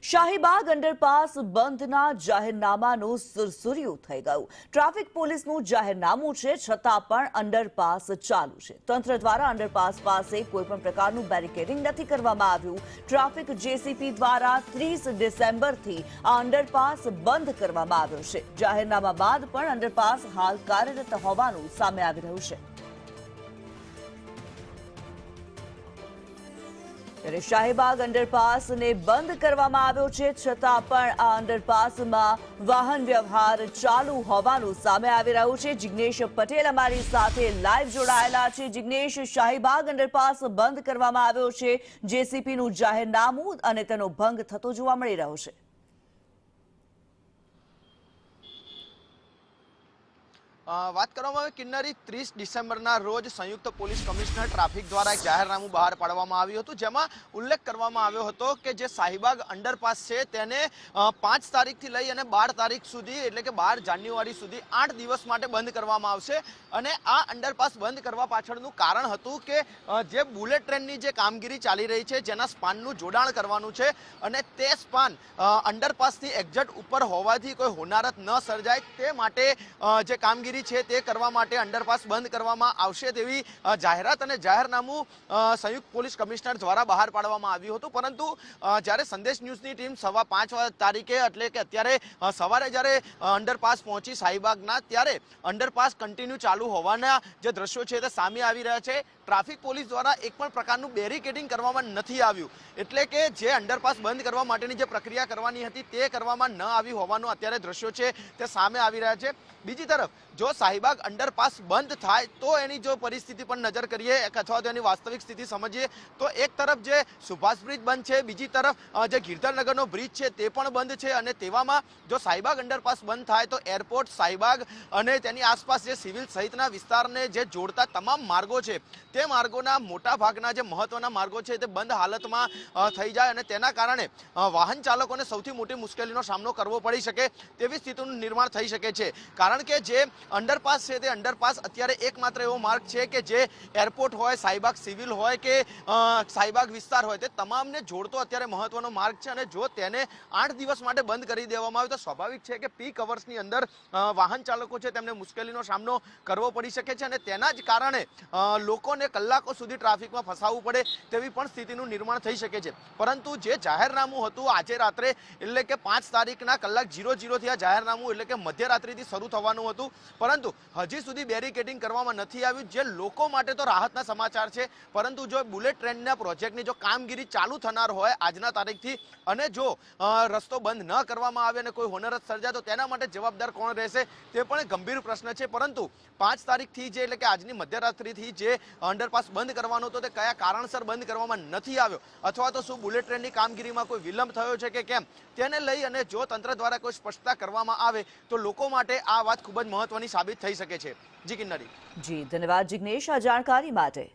Shahibaug underpass બંધના જાહેરનામાનું સુરસુર્યું થઈ ગયું। ટ્રાફિક પોલીસનું જાહેરનામું છે, છતાં પણ અંડરપાસ ચાલુ છે। તંત્ર દ્વારા અંડરપાસ પાસે કોઈપણ પ્રકારનું બેરિકેડિંગ નથી કરવામાં આવ્યું। ટ્રાફિક જેસીપી દ્વારા 30 ડિસેમ્બરથી આ અંડરપાસ બંધ કરવામાં આવ્યો છે। જાહેરનામા બાદ પણ અંડરપાસ હાલ કાર્યરત હોવાનું સામે આવી રહ્યું છે। શાહીબાગ અંડરપાસને બંધ કરવામાં આવ્યો છે, છતાં પણ આ અંડરપાસમાં વાહન વ્યવહાર ચાલુ હોવાનું સામે આવી રહ્યું છે। જિગ્નેશ પટેલ અમારી સાથે લાઈવ જોડાયેલા છે। જિગ્નેશ, શાહીબાગ અંડરપાસ બંધ કરવામાં આવ્યો છે, જેસીપીનું જાહેરનામું અને તેનો ભંગ થતો જોવા મળી રહ્યો છે। વાત કરવામાં આવે કિન્નરી 30 ડિસેમ્બરના રોજ સંયુક્ત પોલીસ કમિશનર ટ્રાફિક દ્વારા એક જાહેરનામું બહાર પાડવામાં આવ્યું હતું, જેમાં ઉલ્લેખ કરવામાં આવ્યો હતો કે જે શાહીબાગ અંડરપાસ છે તેને 5 તારીખથી લઈ અને 12 તારીખ સુધી, એટલે કે 12 જાન્યુઆરી સુધી 8 દિવસ માટે બંધ કરવામાં આવશે। અને આ અંડરપાસ બંધ કરવા પાછળનું કારણ હતું કે જે બુલેટ ટ્રેનની જે કામગીરી ચાલી રહી છે, જેના સ્પાનનું જોડાણ કરવાનું છે અને તે સ્પાન અંડરપાસથી એક્ઝેક્ટ ઉપર હોવાથી કોઈ હોનારત ન સર્જાય તે માટે જે કામગીરી છે તે કરવા માટે અંડરપાસ બંધ કરવામાં આવશે તેવી જાહેરાત અને જાહેરનામું સંયુક્ત પોલીસ કમિશનર દ્વારા બહાર પાડવામાં આવ્યું હતું। પરંતુ જ્યારે સંદેશ ન્યૂઝની ટીમ 5:15 તારીખે, એટલે કે અત્યારે સવારે જ્યારે અંડરપાસ પહોંચી શાહીબાગના, ત્યારે અંડરપાસ કન્ટિન્યુ ચાલુ હોવાના જે દ્રશ્યો છે તે સામે આવી રહ્યા છે। ટ્રાફિક પોલીસ દ્વારા એક પણ પ્રકારનું બેરિકેડિંગ કરવામાં નથી આવ્યું, એટલે કે જે અંડરપાસ બંધ કરવા માટેની જે પ્રક્રિયા કરવાની હતી તે કરવામાં ન આવી હોવાનું અત્યારે દ્રશ્યો છે તે સામે આવી રહ્યા છે। બીજી તરફ જો શાહીબાગ અંડરપાસ બંધ થાય તો એની જો પરિસ્થિતિ પર નજર કરીએ અથવા તો એની વાસ્તવિક સ્થિતિ સમજીએ તો એક તરફ જે સુભાષ બ્રિજ બંધ છે, બીજી તરફ જે ગિરધરનગરનો બ્રિજ છે તે પણ બંધ છે। અને તેવામાં જો શાહીબાગ અંડરપાસ બંધ થાય તો એરપોર્ટ, શાહીબાગ અને તેની આસપાસ જે સિવિલ સહિતના વિસ્તારને જે જોડતા તમામ માર્ગો છે તે માર્ગોના મોટા ભાગના જે મહત્વના માર્ગો છે તે બંધ હાલતમાં થઈ જાય અને તેના કારણે વાહન ચાલકોને સૌથી મોટી મુશ્કેલીનો સામનો કરવો પડી શકે તેવી સ્થિતિનું નિર્માણ થઈ શકે છે। કારણ કે જે અંડરપાસ છે તે અંડરપાસ અત્યારે એકમાત્ર એવો માર્ગ છે કે જે એરપોર્ટ હોય, શાહીબાગ સિવિલ હોય કે શાહીબાગ વિસ્તાર હોય, તે તમામને જોડતો અત્યારે મહત્વનો માર્ગ છે। અને જો તેને 8 દિવસ માટે બંધ કરી દેવામાં આવે તો સ્વાભાવિક છે કે પીક અવર્સની અંદર વાહન ચાલકો છે તેમને મુશ્કેલીનો સામનો કરવો પડી શકે છે અને તેના જ કારણે લોકોને કલાકો સુધી ટ્રાફિકમાં ફસાવવું પડે તેવી પણ સ્થિતિનું નિર્માણ થઈ શકે છે। પરંતુ જે જાહેરનામું હતું આજે રાત્રે, એટલે કે 5 તારીખના કલાક 00 થી આ જાહેરનામું, એટલે કે મધ્યરાત્રિથી શરૂ થવાનું હતું, પરંતુ હજી સુધી બેરિકેડિંગ કરવામાં નથી આવ્યું, જે લોકો માટે તો રાહતના સમાચાર છે। પરંતુ જો બુલેટ ટ્રેનના પ્રોજેક્ટની જો કામગીરી ચાલુ થનાર હોય આજના તારીખથી અને જો રસ્તો બંધ ન કરવામાં આવે અને કોઈ હોનારત સર્જાય તો તેના માટે જવાબદાર કોણ રહેશે તે પણ એક ગંભીર પ્રશ્ન છે। પરંતુ 5 તારીખથી જે, એટલે કે આજની મધ્યરાત્રિથી જે અંડરપાસ બંધ કરવાનો હતો તે કયા કારણસર બંધ કરવામાં નથી આવ્યો, અથવા તો શું બુલેટ ટ્રેનની કામગીરીમાં કોઈ વિલંબ થયો છે કે કેમ, તેને લઈ અને જો તંત્ર દ્વારા કોઈ સ્પષ્ટતા કરવામાં આવે તો લોકો માટે આ વાત ખૂબ જ મહત્વની સાબિત થઈ શકે છે। જી કિન્નરી। જી, ધન્યવાદ જિગ્નેશ આ જાણકારી માટે।